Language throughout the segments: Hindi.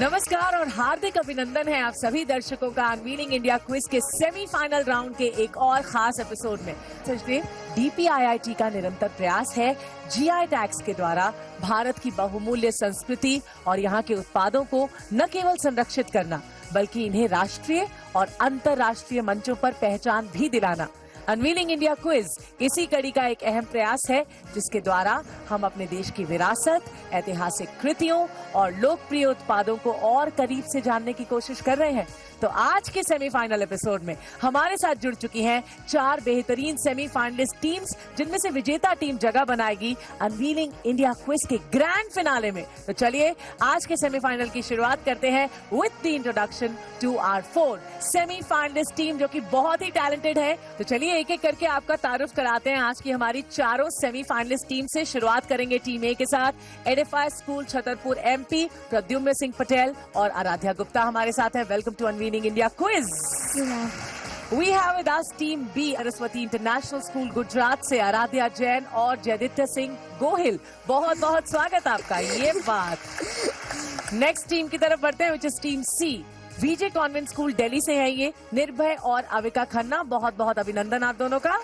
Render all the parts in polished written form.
नमस्कार और हार्दिक अभिनंदन है आप सभी दर्शकों का अनवीलिंग इंडिया क्विज के सेमीफाइनल राउंड के एक और खास एपिसोड में। डीपीआईआईटी का निरंतर प्रयास है जीआई टैग्स के द्वारा भारत की बहुमूल्य संस्कृति और यहाँ के उत्पादों को न केवल संरक्षित करना बल्कि इन्हें राष्ट्रीय और अंतर्राष्ट्रीय मंचों पर पहचान भी दिलाना। अनवीलिंग इंडिया क्विज इसी कड़ी का एक अहम प्रयास है जिसके द्वारा हम अपने देश की विरासत, ऐतिहासिक कृतियों और लोकप्रिय उत्पादों को और करीब से जानने की कोशिश कर रहे हैं। तो आज के सेमीफाइनल एपिसोड में हमारे साथ जुड़ चुकी हैं 4 बेहतरीन सेमीफाइनलिस्ट टीम्स, जिनमें से विजेता टीम जगह बनाएगी अनवीलिंग इंडिया क्विज के ग्रैंड फिनाले में। तो चलिए आज के सेमीफाइनल की शुरुआत करते हैं with the introduction to our 4 semifinalist team, जो कि बहुत ही टैलेंटेड है। तो चलिए एक एक करके आपका तारुफ कराते हैं आज की हमारी चारों सेमीफाइनलिस्ट टीम से। शुरुआत करेंगे टीम ए के साथ। Edify school Chhatarpur MP, Pradyumn Singh Patel और आराध्या गुप्ता हमारे साथ है। Welcome to unveiling India quiz. We have with us team B Saraswati international school Gujarat से आराध्या जैन और जयदित्य सिंह गोहिल। बहुत बहुत स्वागत आपका। ये बात नेक्स्ट टीम की तरफ बढ़ते हैं, which is team C. VJ convent school Delhi से है ये निर्भय और अविका खन्ना। बहुत बहुत अभिनंदन आप दोनों का।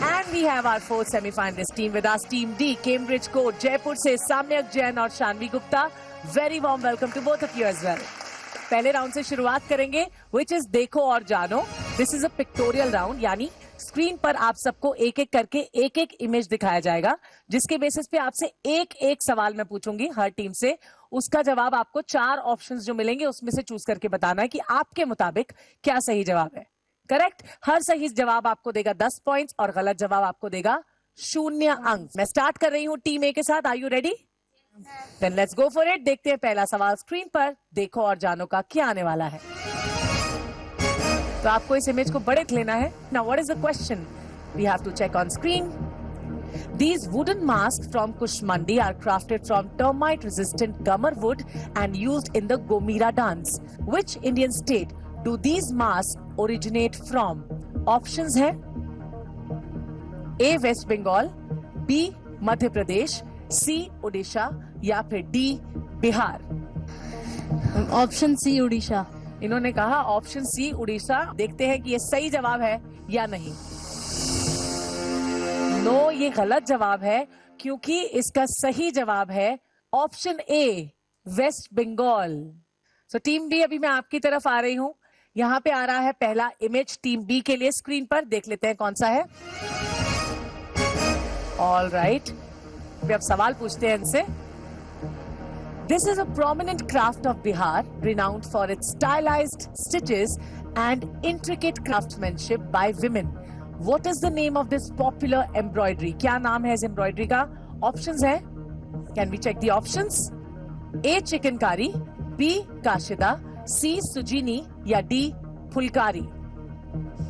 And we have our 4th semi-finalist team with us, Team D, Cambridge Court, Jaipur से साम्यक जैन और Shanvi Gupta. Very warm welcome to both of you as well. पहले राउंड से शुरुआत करेंगे, which is देखो और जानो। This is a pictorial round, यानी स्क्रीन पर आप सबको एक एक करके एक एक इमेज दिखाया जाएगा, जिसके बेसिस पे आपसे एक एक सवाल मैं पूछूंगी हर टीम से। उसका जवाब आपको 4 ऑप्शंस जो मिलेंगे उसमें से चूज करके बताना है कि आपके मुताबिक क्या सही जवाब है। करेक्ट, हर सही जवाब आपको देगा 10 पॉइंट्स और गलत जवाब आपको देगा 0 अंक। मैं स्टार्ट कर रही हूँ टीम ए के साथ। Are you ready? Then let's go for it. देखते हैं पहला सवाल स्क्रीन पर देखो और जानो का क्या आने वाला है। तो आपको इस इमेज को बड़े लेना है। Now what is the question we have to check on screen. These wooden masks from Kushmandi are crafted from termite-resistant gamar wood and used in the Gomira dance. Which Indian state do these masks originate from? Options हैं A. West Bengal, B. Madhya Pradesh, C. Orissa या फिर D. Bihar. Option C Orissa. इन्होंने कहा ऑप्शन सी उड़ीसा। देखते हैं कि ये सही जवाब है या नहीं। नो, ये गलत जवाब है क्योंकि इसका सही जवाब है option A, West Bengal. So team B, अभी मैं आपकी तरफ आ रही हूं। यहां पे आ रहा है पहला इमेज टीम बी के लिए स्क्रीन पर। देख लेते हैं कौन सा है। ऑल राइट, अब सवाल पूछते हैं इनसे। This is a prominent craft of Bihar, renowned for its stylized stitches and intricate craftsmanship by women. What is the name of this popular embroidery? क्या नाम है इस एम्ब्रॉयडरी का? ऑप्शंस है, can we check the options? A. Chikankari, B. Kashida, C. Sujini या D. Phulkari.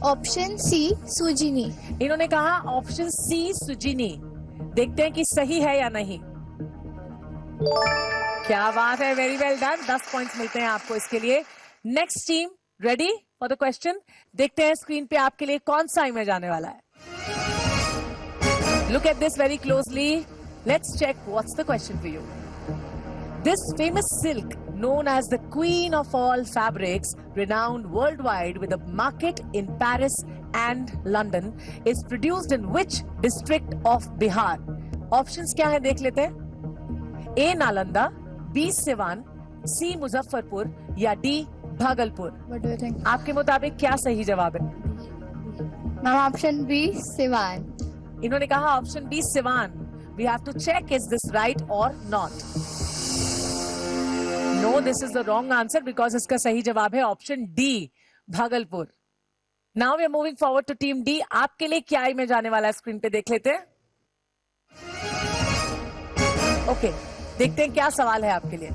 Option C sujini. इन्होंने कहा ऑप्शन सी सुजीनी। देखते हैं कि सही है या नहीं। क्या बात है, वेरी वेल डन। 10 पॉइंट्स मिलते हैं आपको इसके लिए। Next team ready for the question. देखते हैं स्क्रीन पे आपके लिए कौन सा इमेज आने वाला है। Look at this very closely. Let's check what's the question for you. This famous silk, known as the queen of all fabrics, renowned worldwide with a market in Paris and London, is produced in which district of Bihar? Options क्या है देख लेते हैं। A. Nalanda, B. Siwan, C. Muzaffarpur या D. Bhagalpur. What do you think? आपके मुताबिक क्या सही जवाब है? Ma'am option B Siwan. इन्होंने कहा option B Siwan. We have to check is this right or not. No, this is the wrong answer because इसका सही जवाब है option D, Bhagalpur. Now we are moving forward to team D. आपके लिए क्या इमेज आने वाला है स्क्रीन पे देख लेते हैं। ओके, देखते हैं क्या सवाल है आपके लिए।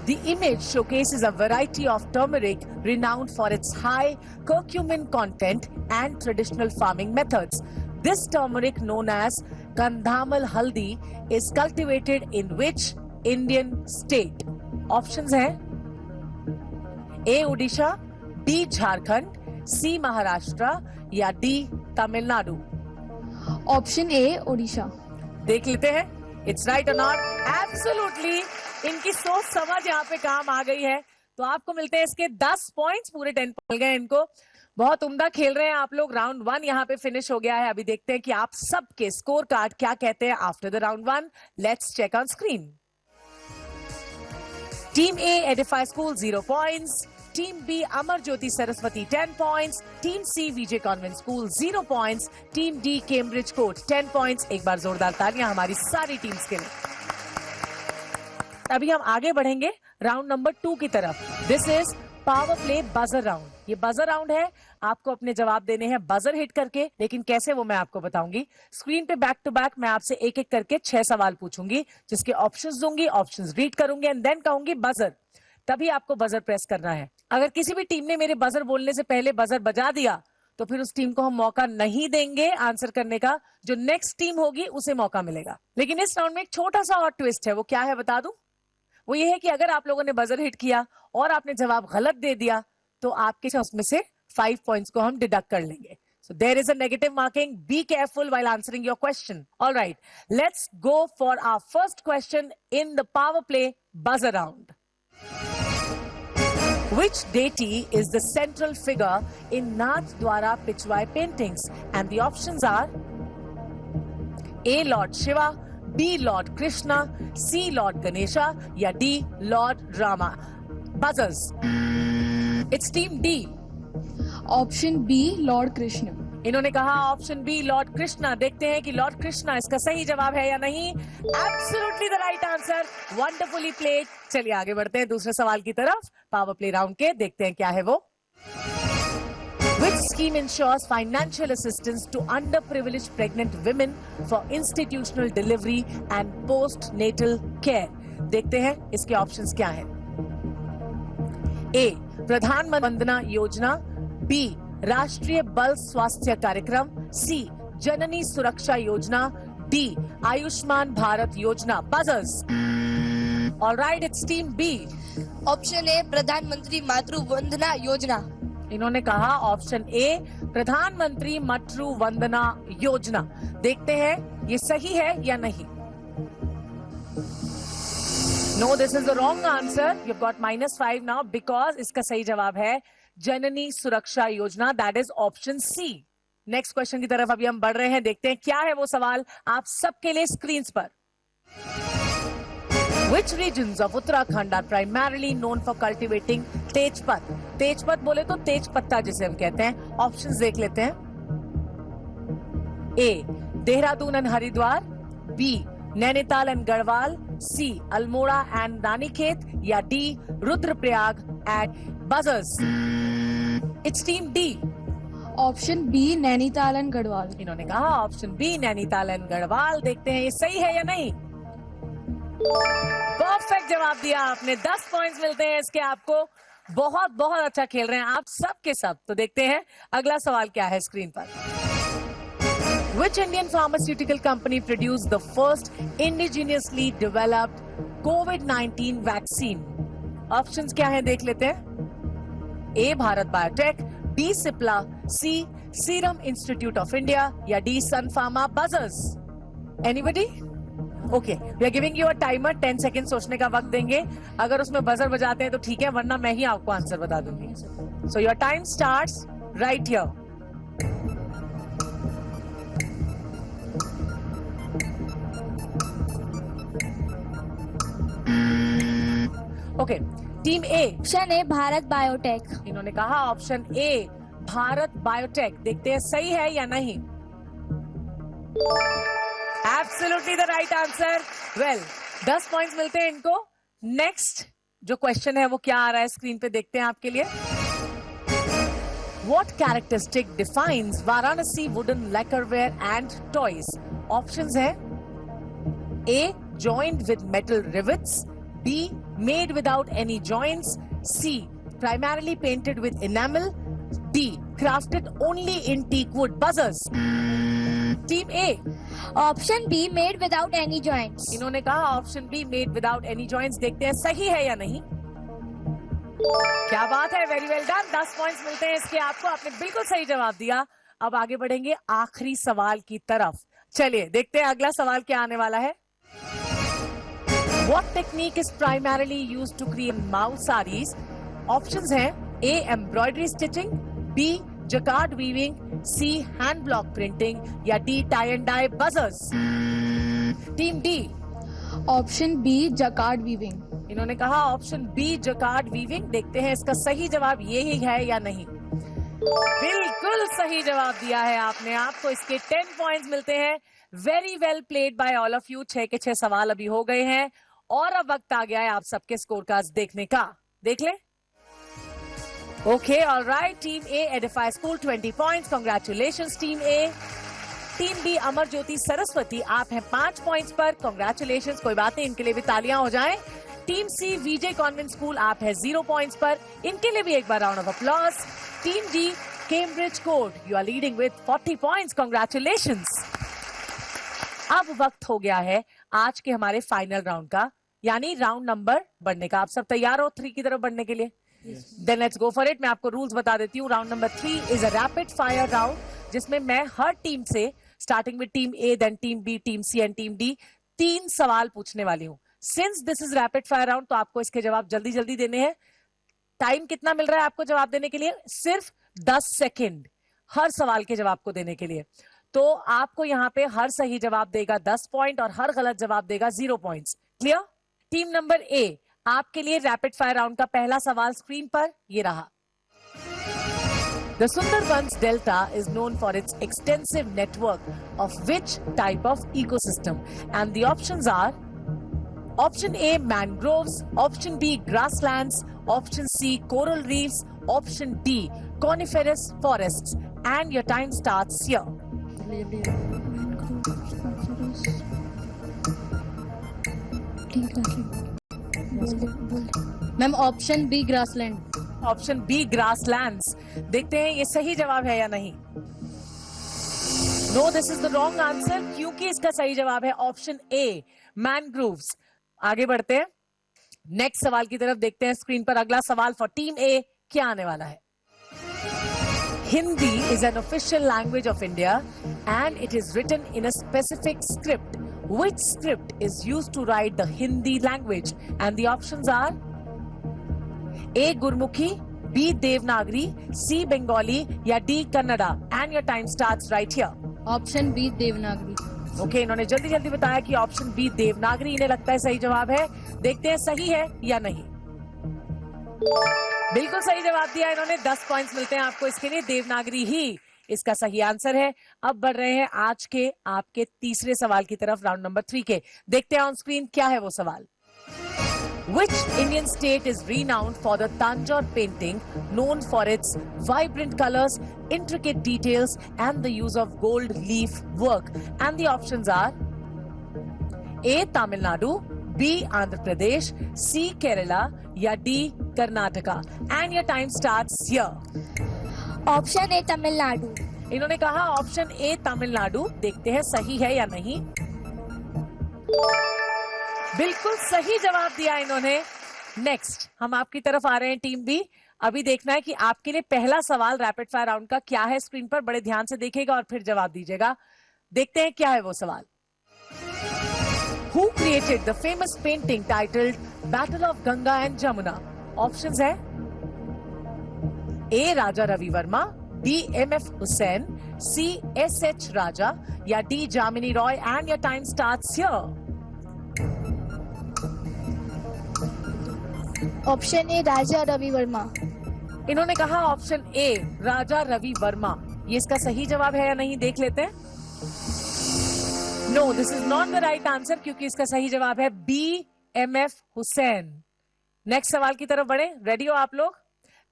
The image showcases a variety of turmeric renowned for its high curcumin content and traditional farming methods. This turmeric, known as Kandhamal Haldi, is cultivated in which Indian state? Options हैं A. Orissa, B. Jharkhand, C. Maharashtra या D. Tamil Nadu. Option A Orissa. देख लेते हैं इट्स राइट और नॉट। एब्सोल्युटली इनकी सोच समझ यहाँ पे काम आ गई है। तो आपको मिलते हैं इसके 10 पॉइंट्स, पूरे 10 मिल गए इनको। बहुत उम्दा खेल रहे हैं आप लोग। राउंड 1 यहाँ पे फिनिश हो गया है। अभी देखते हैं कि आप सबके स्कोर कार्ड क्या कहते हैं after the round 1। Let's check on screen. Team A Edify school 0 points, team B Amar Jyoti Saraswati 10 points, team C Vijay convent school 0 points, team D Cambridge court 10 points. एक बार जोरदार तालियां हमारी सारी टीम्स के लिए। अभी हम आगे बढ़ेंगे राउंड नंबर 2 की तरफ। This is power play buzzer round. ये बजर राउंड है, आपको अपने जवाब देने हैं बजर हिट करके, लेकिन कैसे वो मैं आपको बताऊंगी। स्क्रीन पे बैक टू बैक मैं आपसे एक एक करके 6 सवाल पूछूंगी, जिसके ऑप्शंस दूंगी, ऑप्शंस रीड करूंगी एंड देन कहूंगी बजर। तभी आपको बजर प्रेस करना है। अगर किसी भी टीम ने मेरे बजर बोलने से पहले बजर बजा दिया तो फिर उस टीम को हम मौका नहीं देंगे आंसर करने का। जो नेक्स्ट टीम होगी उसे मौका मिलेगा। लेकिन इस राउंड में एक छोटा सा और ट्विस्ट है। वो क्या है बता दूं? वो ये है कि अगर आप लोगों ने बजर हिट किया और आपने जवाब गलत दे दिया तो आपके उसमें से 5 पॉइंट्स को हम डिडक्ट कर लेंगे। So there is a negative marking. Be careful while answering your question. All right, let's go for our first question in the power play buzzer round. Which deity is the central figure in Nath Dwara Pichwai paintings? And the options are A. Lord Shiva, B. Lord Krishna, C. Lord Ganesha, या D. Lord Rama. Buzzers. It's team D. Option B lord Krishna. इन्होंने कहा ऑप्शन बी लॉर्ड कृष्णा। देखते हैं कि लॉर्ड कृष्णा इसका सही जवाब है या नहीं। Absolutely the right answer, wonderfully played. चलिए आगे बढ़ते हैं दूसरे सवाल की तरफ, पावर प्ले राउंड के। देखते हैं क्या है वो। Which scheme ensures financial assistance to underprivileged pregnant women for institutional delivery and postnatal care? देखते हैं इसके ऑप्शंस क्या हैं। ए. प्रधानमंत्री वंदना योजना, बी. राष्ट्रीय बल स्वास्थ्य कार्यक्रम, सी. जननी सुरक्षा योजना, D. Ayushman Bharat Yojana. Buzzers. Alright, it's team B. Option A Pradhan Mantri Matru Vandana Yojana. इन्होंने कहा ऑप्शन ए प्रधानमंत्री मातृ वंदना योजना। देखते हैं ये सही है या नहीं। No, this is the wrong answer. You got -5 now because इसका सही जवाब है Janani Suraksha Yojana. That is option C. Next question की तरफ अभी हम बढ़ रहे हैं। देखते हैं क्या है वो सवाल आप सबके लिए स्क्रीन पर। Which regions of Uttarakhand are primarily known for cultivating तेजपत? तेजपत बोले तो तेज पत्ता जिसे हम कहते हैं। ऑप्शंस देख लेते हैं। A. Dehradun and Haridwar, B. Nainital and Garhwal, C. Almora and Ranikhet, या D. Rudraprayag and buzzers. It's team D. Option B Nainital and Garhwal. इन्होंने कहा option B Nainital and Garhwal. देखते हैं ये सही है या नहीं। परफेक्ट जवाब दिया आपने। 10 पॉइंट्स मिलते हैं इसके आपको। बहुत बहुत अच्छा खेल रहे हैं आप सब के सब। तो देखते हैं अगला सवाल क्या है स्क्रीन पर। Which Indian pharmaceutical company produced the first indigenously developed COVID-19 vaccine? Options क्या हैं देख लेते हैं। A. Bharat biotech, B. Cipla, C. Serum institute of India, या D. Sun Pharma. Buzzers. Anybody? Okay, we are giving you a timer. 10 second सोचने का वक्त देंगे। अगर उसमें बजर बजाते हैं तो ठीक है, वरना मैं ही आपको आंसर बता दूंगी। So your time starts right here. Okay, team A. Option A Bharat biotech. इन्होंने कहा ऑप्शन ए भारत बायोटेक। देखते हैं सही है या नहीं। Absolutely the right answer. Well, 10 points मिलते हैं इनको। नेक्स्ट जो क्वेश्चन है वो क्या आ रहा है स्क्रीन पे देखते हैं आपके लिए। What characteristic defines Varanasi wooden lacquerware and toys? Options है A. Joined with metal rivets, B. Made without any joints, C. Primarily painted with enamel, D. Crafted only in teak wood. Buzzers. Team A. Option be made without any joints. इन्होंने कहा option be made without any joints. देखते हैं सही है या नहीं। क्या बात है, वेरी वेल डन। 10 पॉइंट्स मिलते हैं इसके आपको। आपने बिल्कुल सही जवाब दिया। अब आगे बढ़ेंगे आखिरी सवाल की तरफ। चलिए देखते हैं अगला सवाल क्या आने वाला है। What technique is primarily used to create mouse sarees? Options हैं A. Embroidery stitching, B. Jacquard weaving, C. Hand block printing या D. Tie and dye buzzers. Team D. Option B jacquard weaving. इन्होंने कहा ऑप्शन बी जकार्ड वीविंग। देखते हैं इसका सही जवाब ये ही है या नहीं। बिल्कुल सही जवाब दिया है आपने। आपको इसके 10 पॉइंट्स मिलते हैं। Very well played by all of you. 6 के 6 सवाल अभी हो गए हैं और अब वक्त आ गया है आप सबके स्कोर कार्ड्स देखने का। देख ले। Okay, alright. Team A Edify school 20 points. Congratulations team A. Team B Amar Jyoti Saraswati, आप हैं 5 पॉइंट्स पर। कांग्रेचुलेशंस, कोई बात नहीं, इनके लिए भी तालियां हो जाएं। Team C Vijay convent school, आप है 0 पॉइंट्स पर। इनके लिए भी एक बार round of applause. Team D Cambridge code, you are leading with 40 points. Congratulations. अब वक्त हो गया है आज के हमारे फाइनल राउंड का, यानी राउंड नंबर बढ़ने का। आप सब तैयार हो 3 की तरफ बढ़ने के लिए? Then let's go for it. मैं आपको रूल्स बता देती हूँ। Round number 3 is a rapid fire round, जिसमें मैं हर टीम से, starting with team A, then team B, team C and team D, 3 सवाल पूछने वाली हूँ। Since this is rapid fire round, तो आपको इसके जवाब जल्दी जल्दी देने हैं। टाइम कितना मिल रहा है आपको जवाब देने के लिए? सिर्फ 10 सेकेंड हर सवाल के जवाब को देने के लिए। तो आपको यहाँ पे हर सही जवाब देगा 10 पॉइंट और हर गलत जवाब देगा 0 points. Clear? Team number A, आपके लिए रैपिड फायर राउंड का पहला सवाल स्क्रीन पर ये रहा। The Sundarbans Delta is known for its extensive network of which type of ecosystem? And the options are option A mangroves, option B grasslands, option C coral reefs, option D coniferous forests. And your time starts here. Ma'am option B grassland. Option B grasslands. देखते हैं ये सही जवाब है या नहीं। No, this is the wrong answer, क्योंकि इसका सही जवाब है ऑप्शन ए मैनग्रोव्स। आगे बढ़ते हैं नेक्स्ट सवाल की तरफ। देखते हैं स्क्रीन पर अगला सवाल फॉर टीम ए क्या आने वाला है। Hindi is an official language of India and it is written in a specific script. Which script is used to write the Hindi language? And the options are A. Gurmukhi, B. Devanagari, C. Bengali या D. Kannada. And your time starts right here. Option B Devanagari. Okay, इन्होंने जल्दी जल्दी बताया कि ऑप्शन बी देवनागरी इन्हें लगता है सही जवाब है। देखते हैं सही है या नहीं। बिल्कुल सही जवाब दिया इन्होंने। 10 पॉइंट्स मिलते हैं आपको इसके लिए। देवनागरी ही इसका सही आंसर है। अब बढ़ रहे हैं आज के आपके तीसरे सवाल की तरफ, राउंड नंबर 3 के। देखते हैं ऑन स्क्रीन क्या है वो सवाल। Which Indian state is renowned for the Tanjore painting, known for its vibrant colors, intricate details, and the use of gold leaf work? And the options are A. Tamil Nadu, B. Andhra Pradesh, C. Kerala, या D. Karnataka. And your time starts here. Option A Tamil Nadu. इन्होंने कहा ऑप्शन ए तमिलनाडु। देखते हैं सही है या नहीं। बिल्कुल सही जवाब दिया इन्होंने। नेक्स्ट हम आपकी तरफ आ रहे हैं टीम बी। अभी देखना है कि आपके लिए पहला सवाल रैपिड फायर राउंड का क्या है। स्क्रीन पर बड़े ध्यान से देखिएगा और फिर जवाब दीजिएगा। देखते हैं क्या है वो सवाल। Who created the famous painting titled Battle of Ganga and Jamuna? Options है A Raja Ravi Varma, B MF Husain, C SH Raza या D Jamini Roy. And your time starts here. Option A Raja Ravi Varma. इन्होंने कहा ऑप्शन ए राजा रवि वर्मा। ये इसका सही जवाब है या नहीं देख लेते हैं। No, this is not the right answer, क्योंकि इसका सही जवाब है बी MF हुसैन। नेक्स्ट सवाल की तरफ बढ़े। रेडी हो आप लोग?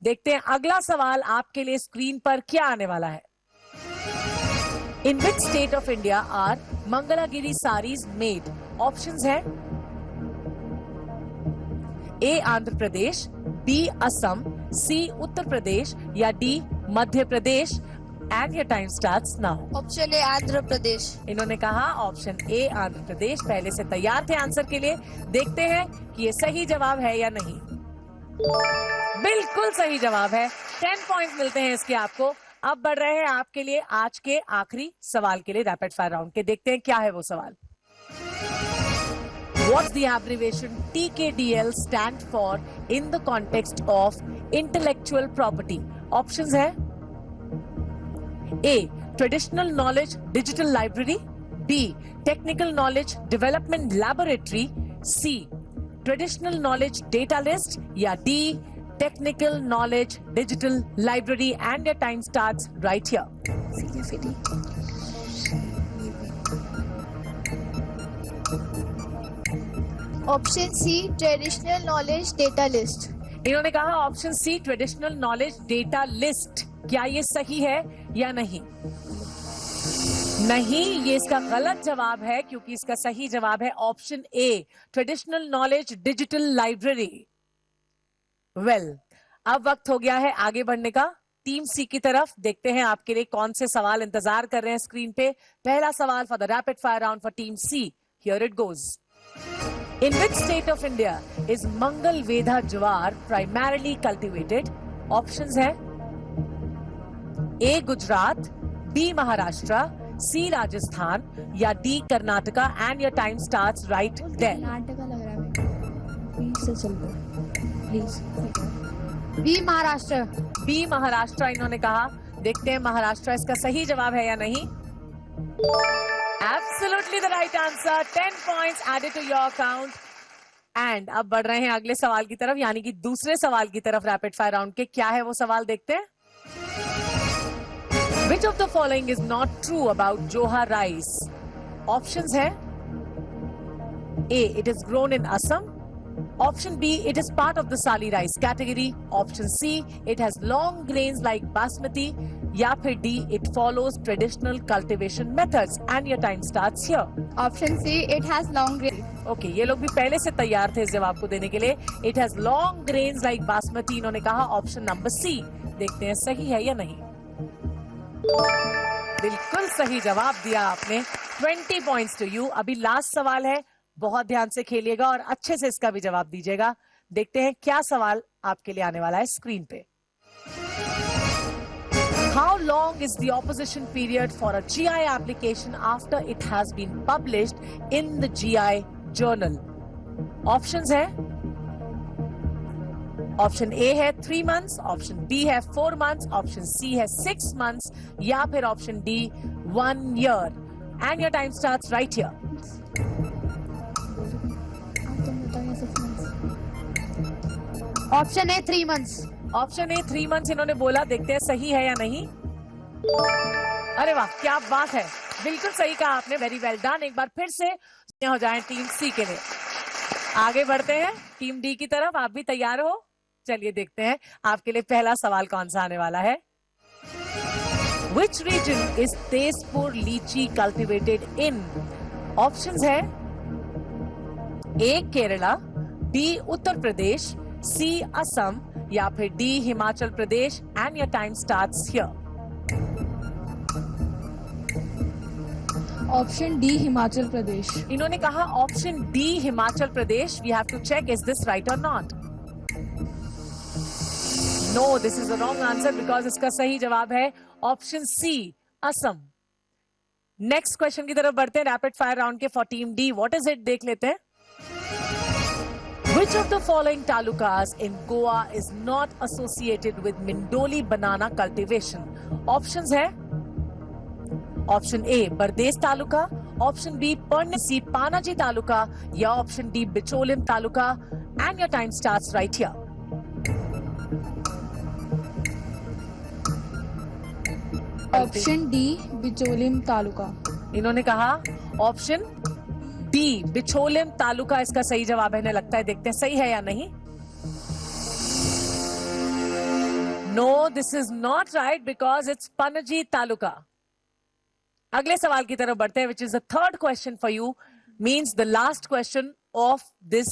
देखते हैं अगला सवाल आपके लिए स्क्रीन पर क्या आने वाला है। In which state of India are Mangalagiri saris made? Options हैं A Andhra Pradesh, B Assam, C Uttar Pradesh या D Madhya Pradesh. And your time starts now. Option A Andhra Pradesh. इन्होंने कहा ऑप्शन ए आंध्र प्रदेश। पहले से तैयार थे आंसर के लिए। देखते हैं कि ये सही जवाब है या नहीं। बिल्कुल सही जवाब है। 10 पॉइंट मिलते हैं इसके आपको। अब बढ़ रहे हैं आपके लिए आज के आखिरी सवाल के लिए रैपिड फायर राउंड के। देखते हैं क्या है वो सवाल। What's the abbreviation TKDL stand for in the context of intellectual property? Options है A. Traditional Knowledge Digital Library, B. Technical Knowledge Development Laboratory, C. Traditional Knowledge Data List, या D. Technical Knowledge Digital Library. And your time starts right here. Option C traditional knowledge data list. इन्होंने कहा option C traditional knowledge data list. क्या ये सही है या नहीं? नहीं, ये इसका गलत जवाब है, क्योंकि इसका सही जवाब है ऑप्शन ए traditional knowledge digital library. Well, अब वक्त हो गया है आगे बढ़ने का टीम सी की तरफ। देखते हैं आपके लिए कौन से सवाल इंतजार कर रहे हैं स्क्रीन पे। पहला सवाल for the rapid fire round for team C, here it goes. In which state of India is Mangal Vedha Jawar primarily cultivated? Options है A. Gujarat, B. Maharashtra, C. Rajasthan या D. Karnataka. And your time starts right there. Karnataka लग रहा है, बी से चल रहा please. B Maharashtra. B. Maharashtra इन्होंने कहा। देखते हैं महाराष्ट्र इसका सही जवाब है या नहीं। Absolutely the right answer. 10 points added to your account. And अब बढ़ रहे हैं अगले सवाल की तरफ, यानी कि दूसरे सवाल की तरफ रैपिड फायर राउंड के। क्या है वो सवाल, देखते हैं। Which of the following is not true about Johar rice? Options है A. It is grown in Assam. Option B. It is part of the Sali rice category. Option C. It has long grains like basmati. या फिर D. It follows traditional cultivation methods. And your time starts here. Option see it has long grain. Okay, ये लोग भी पहले से तैयार थे इस जवाब को देने के लिए। It has long grains like basmati इन्होंने कहा। ऑप्शन नंबर सी, देखते हैं सही है या नहीं। बिल्कुल सही जवाब दिया आपने। 20 पॉइंट्स टू यू। अभी लास्ट सवाल है, बहुत ध्यान से खेलिएगा और अच्छे से इसका भी जवाब दीजिएगा। देखते हैं क्या सवाल आपके लिए आने वाला है स्क्रीन पे। How long is the opposition period for a GI application after it has been published in the GI journal? Options है ऑप्शन ए है 3 months, ऑप्शन बी है 4 months, ऑप्शन सी है 6 months या फिर option D 1 year. And your time starts right here. Option A 3 months। Option A 3 months इन्होंने बोला। देखते हैं सही है या नहीं। अरे वाह, क्या बात है, बिल्कुल सही कहा आपने। Very well done. एक बार फिर से हो जाए टीम सी के लिए। आगे बढ़ते हैं टीम डी की तरफ। आप भी तैयार हो? चलिए देखते हैं आपके लिए पहला सवाल कौन सा आने वाला है। Which region is Tezpur lychee cultivated in? Options है A. Kerala, B. Uttar Pradesh, C. Assam या फिर D. Himachal Pradesh. And your time starts here. Option D Himachal Pradesh. इन्होंने कहा option D Himachal Pradesh. We have to check is this right or not. No, this is the wrong answer because इसका सही जवाब है option C Assam. Next question की तरफ बढ़ते हैं रैपिड फायर राउंड के for team D. What is it, देख लेते हैं। Which of the following talukas in Goa is not associated with Mindoli banana cultivation? Options है option A Bardez taluka, option B पर्णसी पानाजी तालुका या option D Bicholim taluka. And your time starts right here. Option D Bicholim taluka. इन्होंने कहा ऑप्शन डी बिचोलिम तालुका इसका सही जवाब है, इन्हें लगता है। देखते हैं सही है या नहीं। No, this is not right because it's Panaji taluka. अगले सवाल की तरफ बढ़ते हैं, which is the third question for you, means the last question of this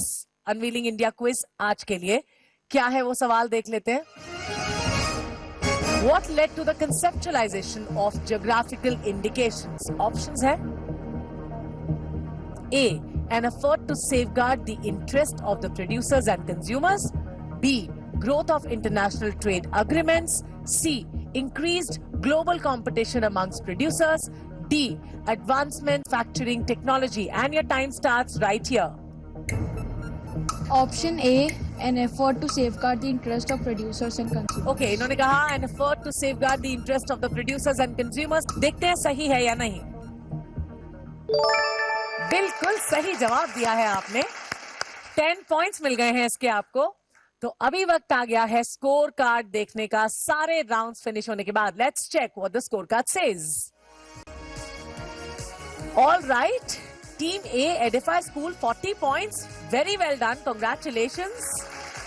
unveiling India quiz आज के लिए। क्या है वो सवाल, देख लेते हैं। What led to the conceptualization of geographical indications? Options है A. An effort to safeguard the interest of the producers and consumers. B. Growth of international trade agreements. C. Increased global competition amongst producers. D. Advancement manufacturing technology. And your time starts right here. Option A, an effort to safeguard the interest of producers and consumers. Okay इन्होंने कहा an effort to safeguard the interest of the producers and consumers. देखते हैं सही है या नहीं. बिल्कुल सही जवाब दिया है आपने. 10 पॉइंट्स मिल गए हैं इसके आपको. तो अभी वक्त आ गया है स्कोर कार्ड देखने का. सारे राउंड्स फिनिश होने के बाद let's check what the score card says. All right, team A Edify school 40 points. Very well done, congratulations.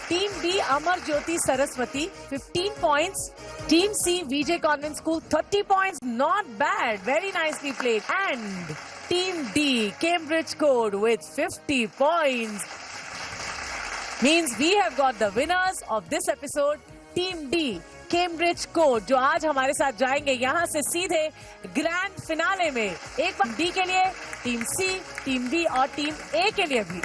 Team B Amar Jyoti Saraswati 15 points. Team C Vijay convent school 30 points. Not bad, very nicely played. And team D Cambridge court with 50 points. Means we have got the winners of this episode. Team D, Cambridge Code, जो आज हमारे साथ जाएंगे यहां से सीधे ग्रैंड फिनाले में. एक बार डी के लिए, टीम सी, टीम बी और टीम ए के लिए भी.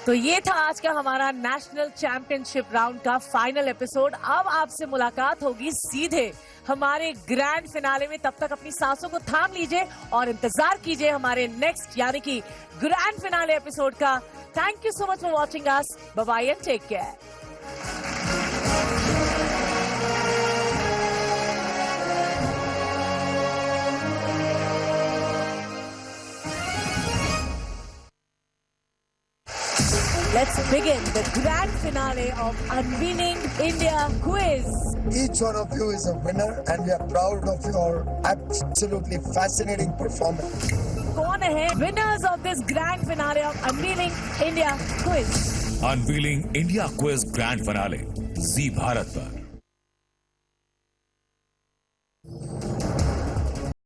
तो ये था आज का हमारा नेशनल चैंपियनशिप राउंड का फाइनल एपिसोड. अब आपसे मुलाकात होगी सीधे हमारे ग्रैंड फिनाले में. तब तक अपनी सांसों को थाम लीजिए और इंतजार कीजिए हमारे नेक्स्ट यानी कि ग्रैंड फिनाले एपिसोड का. Thank you so much for watching us. Bye-bye and take care. Let's begin the grand finale of Unveiling India Quiz. Each one of you is a winner and we are proud of your absolutely fascinating performance. कौन है winners of this grand finale of Unveiling India Quiz? Unveiling India Quiz Grand Finale, Zee Bharat पर.